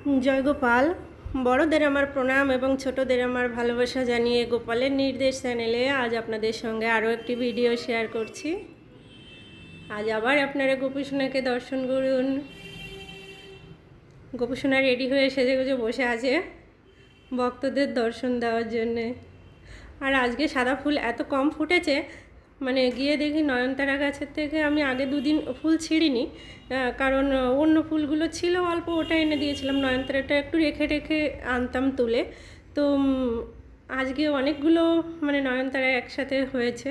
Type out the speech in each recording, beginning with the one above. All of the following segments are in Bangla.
जय गोपाल। बड़ोदेर आमार प्रणाम एवं छोटोदेर आमार भालोबासा जानिए गोपालेर निर्देश चैनेले आज आपनादेर संगे आरो एकटी भिडियो शेयर करछि। आज आबार आपनारा गोपुसोनाके दर्शन करुन। गोपुसोना रेडी हये सेजेगुजे बसे आछे भक्तদের दर्शन देওয়ার জন্যে। আর আজকে সাদা ফুল এত কম ফুটেছে, মানে গিয়ে দেখি নয়নতারা গাছের থেকে আমি আগে দুদিন ফুল ছিঁড়িনি, কারণ অন্য ফুলগুলো ছিল অল্প, ওটা এনে দিয়েছিলাম। নয়নতারাটা একটু রেখে রেখে আনতাম তুলে। তো আজকে অনেকগুলো মানে নয়নতারা একসাথে হয়েছে,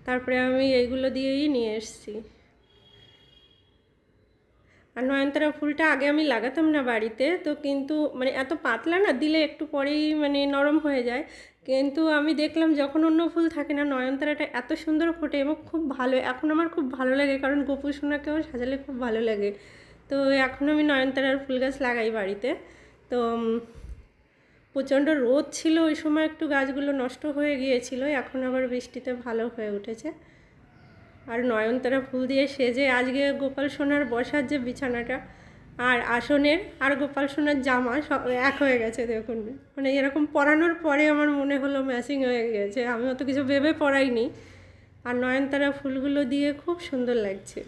তারপরে আমি এইগুলো দিয়েই নিয়ে এসেছি। আর নয়নতারা ফুলটা আগে আমি লাগাতাম না বাড়িতে, তো কিন্তু মানে এত পাতলা না, দিলে একটু পরেই মানে নরম হয়ে যায়। কিন্তু আমি দেখলাম যখন অন্য ফুল থাকে না, নয়নতারাটা এত সুন্দর ফোটে এবং খুব ভালো, এখন আমার খুব ভালো লাগে, কারণ গোপুসোনাকেও সাজালে খুব ভালো লাগে। তো এখন আমি নয়নতারার ফুল গাছ লাগাই বাড়িতে। তো প্রচণ্ড রোদ ছিল ওই সময়, একটু গাছগুলো নষ্ট হয়ে গিয়েছিল, এখন আবার বৃষ্টিতে ভালো হয়ে উঠেছে। আর নয়নতারা ফুল দিয়ে সেজে আজকে গোপাল সোনার বসার যে বিছানাটা আর আসনের আর গোপাল সোনার জামা সব এক হয়ে গেছে। দেখুন, মানে এরকম পরানোর পরে আমার মনে হলো ম্যাচিং হয়ে গেছে। আমি অত কিছু ভেবে পরাইনি, আর নয়নতারা ফুলগুলো দিয়ে খুব সুন্দর লাগছে।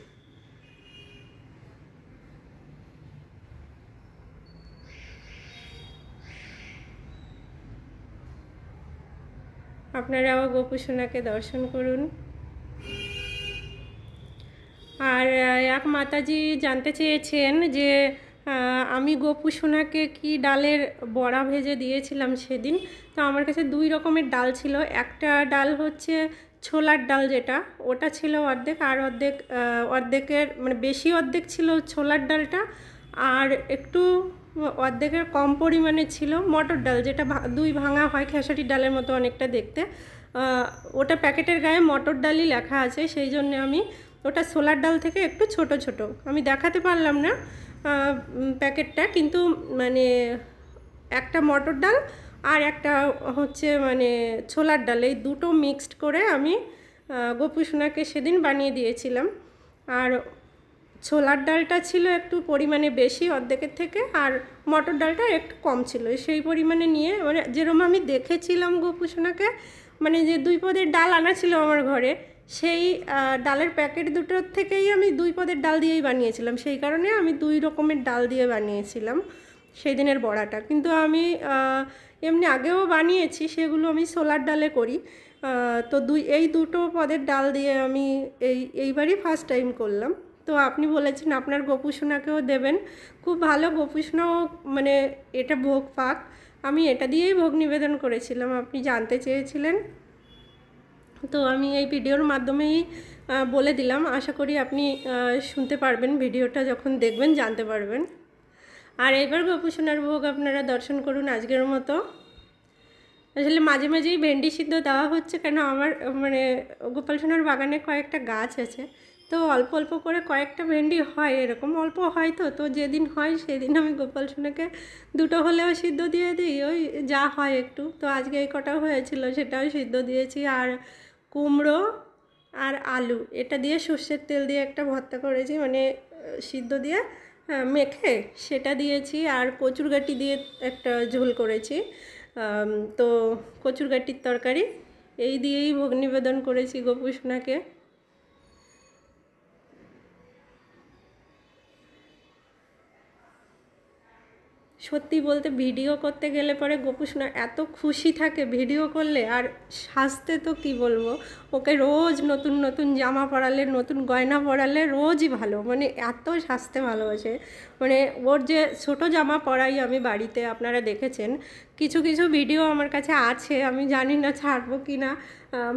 আপনারাও গোপুসোনাকে দর্শন করুন। আর এক মাতাজি জানতে চেয়েছেন যে আমি গোপুসোনাকে কি ডালের বড়া ভেজে দিয়েছিলাম সেদিন। তো আমার কাছে দুই রকমের ডাল ছিল। একটা ডাল হচ্ছে ছোলার ডাল, যেটা ওটা ছিল অর্ধেক, আর অর্ধেকের মানে বেশি অর্ধেক ছিল ছোলার ডালটা, আর একটু অর্ধেকের কম পরিমাণে ছিল মটর ডাল, যেটা দুই ভাঙা হয়, খেসারি ডালের মতো অনেকটা দেখতে। ওটা প্যাকেটের গায়ে মটর ডালই লেখা আছে, সেই জন্য আমি ওটা ছোলার ডাল থেকে একটু ছোট ছোট, আমি দেখাতে পারলাম না প্যাকেটটা, কিন্তু মানে একটা মটর ডাল আর একটা হচ্ছে মানে ছোলার ডাল, এই দুটো মিক্সড করে আমি গোপুসোনাকে সেদিন বানিয়ে দিয়েছিলাম। আর ছোলার ডালটা ছিল একটু পরিমাণে বেশি অর্ধেকের থেকে, আর মটর ডালটা একটু কম ছিল, সেই পরিমাণে নিয়ে মানে যেরকম আমি দেখেছিলাম গোপুসোনাকে, মানে যে দুই পদের ডাল আনা ছিল আমার ঘরে, সেই ডালের প্যাকেট দুটোর থেকেই আমি দুই পদের ডাল দিয়েই বানিয়েছিলাম, সেই কারণে আমি দুই রকমের ডাল দিয়ে বানিয়েছিলাম সেই দিনের বড়াটা। কিন্তু আমি এমনি আগেও বানিয়েছি, সেগুলো আমি ছোলার ডালে করি। তো এই দুটো পদের ডাল দিয়ে আমি এইবারই ফার্স্ট টাইম করলাম। তো আপনি বলেছেন আপনার গোপুসোনাকেও দেবেন, খুব ভালো। গোপুসোনাও মানে এটা ভোগ পাক, আমি এটা দিয়েই ভোগ নিবেদন করেছিলাম, আপনি জানতে চেয়েছিলেন। তো আমি এই ভিডিওর মাধ্যমেই বলে দিলাম, আশা করি আপনি শুনতে পারবেন, ভিডিওটা যখন দেখবেন জানতে পারবেন। আর এবার গোপুসোনার ভোগ আপনারা দর্শন করুন আজকের মতো। আসলে মাঝে মাঝেই ভেন্ডি সিদ্ধ দেওয়া হচ্ছে, কেন আমার মানে গোপাল সোনার বাগানে কয়েকটা গাছ আছে, তো অল্প অল্প করে কয়েকটা ভেন্ডি হয়, এরকম অল্প হয়। তো যেদিন হয় সেদিন আমি গোপাল সোনাকে দুটো হলেও সিদ্ধ দিয়ে দিই, ওই যা হয় একটু। তো আজকে এই কটাও হয়েছিল, সেটাও সিদ্ধ দিয়েছি। আর কুমড়ো আর আলু এটা দিয়ে সর্ষের তেল দিয়ে একটা ভর্তা করেছি, মানে সিদ্ধ দিয়ে মেখে সেটা দিয়েছি। আর কচুরগাটি দিয়ে একটা ঝোল করেছি। তো কচুরগাটির তরকারি এই দিয়েই ভোগ নিবেদন করেছি গোপুসোনাকে। সত্যি বলতে ভিডিও করতে গেলে পরে গোপুসোনা এত খুশি থাকে ভিডিও করলে, আর সাজতে তো কি বলবো, ওকে রোজ নতুন নতুন জামা পরালে, নতুন গয়না পরালে রোজই ভালো, মানে এত সাজতে ভালোবাসে। মানে ওর যে ছোটো জামা পরাই আমি বাড়িতে, আপনারা দেখেছেন কিছু কিছু ভিডিও আমার কাছে আছে, আমি জানি না ছাড়বো কি না।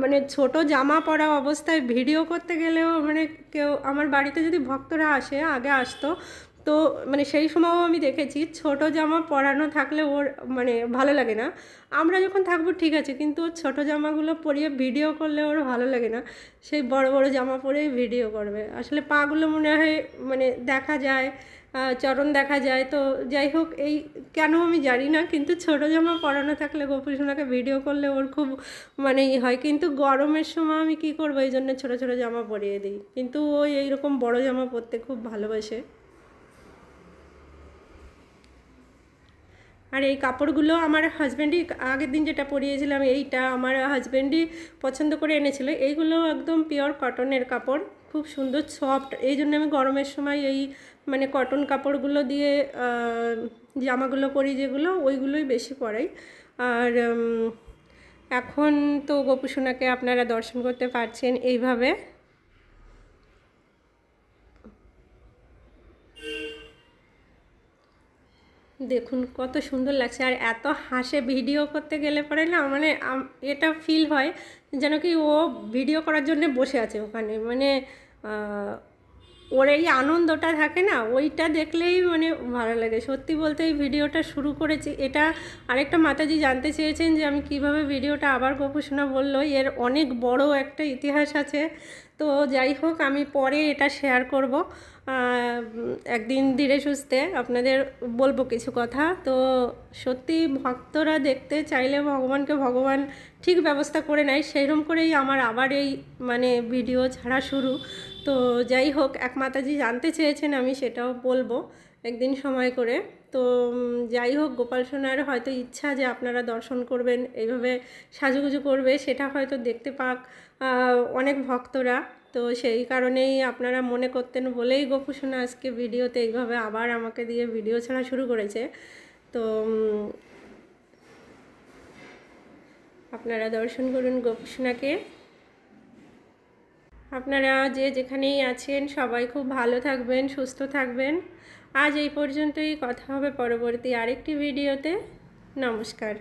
মানে ছোট জামা পরা অবস্থায় ভিডিও করতে গেলেও মানে কেউ আমার বাড়িতে যদি ভক্তরা আসে, আগে আসতো, তো মানে সেই সময়ও আমি দেখেছি ছোট জামা পরানো থাকলে ওর মানে ভালো লাগে না। আমরা যখন থাকবো ঠিক আছে, কিন্তু ওর ছোটো জামাগুলো পরিয়ে ভিডিও করলে ওর ভালো লাগে না, সেই বড় বড় জামা পরেই ভিডিও করবে। আসলে পাগুলো মনে হয় মানে দেখা যায়, চরণ দেখা যায়। তো যাই হোক, এই কেন আমি জানি না, কিন্তু ছোটো জামা পরানো থাকলে গোপুসোনাকে ভিডিও করলে ওর খুব মানে হয়। কিন্তু গরমের সময় আমি কী করবো, এই জন্য ছোটো ছোটো জামা পরিয়ে দিই, কিন্তু ওই এইরকম বড় জামা পরতে খুব ভালোবাসে। আর এই কাপড়গুলো আমার হাজব্যান্ডই আগের দিন যেটা পরিয়েছিলাম এইটা আমার হাজব্যান্ডই পছন্দ করে এনেছিল। এইগুলো একদম পিওর কটনের কাপড়, খুব সুন্দর সফট। এই জন্য আমি গরমের সময় এই মানে কটন কাপড়গুলো দিয়ে জামাগুলো পরি, যেগুলো ওইগুলোই বেশি পরাই। আর এখন তো গোপু সোনাকে আপনারা দর্শন করতে পারছেন এইভাবে। দেখুন কত সুন্দর লাগছে, আর এত হাসে ভিডিও করতে গেলে পরে না মানে এটা ফিল হয় যেন কি ও ভিডিও করার জন্য বসে আছে ওখানে, মানে ওর এই আনন্দটা থাকে না, ওইটা দেখলেই মানে ভালো লাগে। সত্যি বলতে এই ভিডিওটা শুরু করেছি, এটা আরেকটা মাতাজি জানতে চেয়েছেন যে আমি কিভাবে ভিডিওটা আবার গোপু সোনা বললো, এর অনেক বড় একটা ইতিহাস আছে। তো যাই হোক, আমি পরে এটা শেয়ার করব একদিন ধীরে সুস্থে আপনাদের বলবো কিছু কথা। তো সত্যি ভক্তরা দেখতে চাইলে ভগবানকে ভগবান ঠিক ব্যবস্থা করে নেয়, সেইরকম করেই আমার আবার এই মানে ভিডিও ছাড়া শুরু। তো যাই হোক, এক মাতাজি জানতে চেয়েছেন, আমি সেটাও বলবো একদিন সময় করে। তো যাই হোক, গোপাল সোনার হয়তো ইচ্ছা যে আপনারা দর্শন করবেন, এইভাবে সাজুগুজু করবে, সেটা হয়তো দেখতে পাক অনেক ভক্তরা। তো সেই কারণেই আপনারা মনে করতেন বলেই গোপু সোনা আজকে ভিডিওতে এইভাবে আবার আমাকে দিয়ে ভিডিও ছাড়া শুরু করেছে। তো আপনারা দর্শন করুন গোপু সোনাকে। আপনারা যে যেখানেই আছেন সবাই খুব ভালো থাকবেন, সুস্থ থাকবেন। আজ এই পর্যন্তই, কথা হবে পরবর্তী আরেকটি ভিডিওতে। নমস্কার।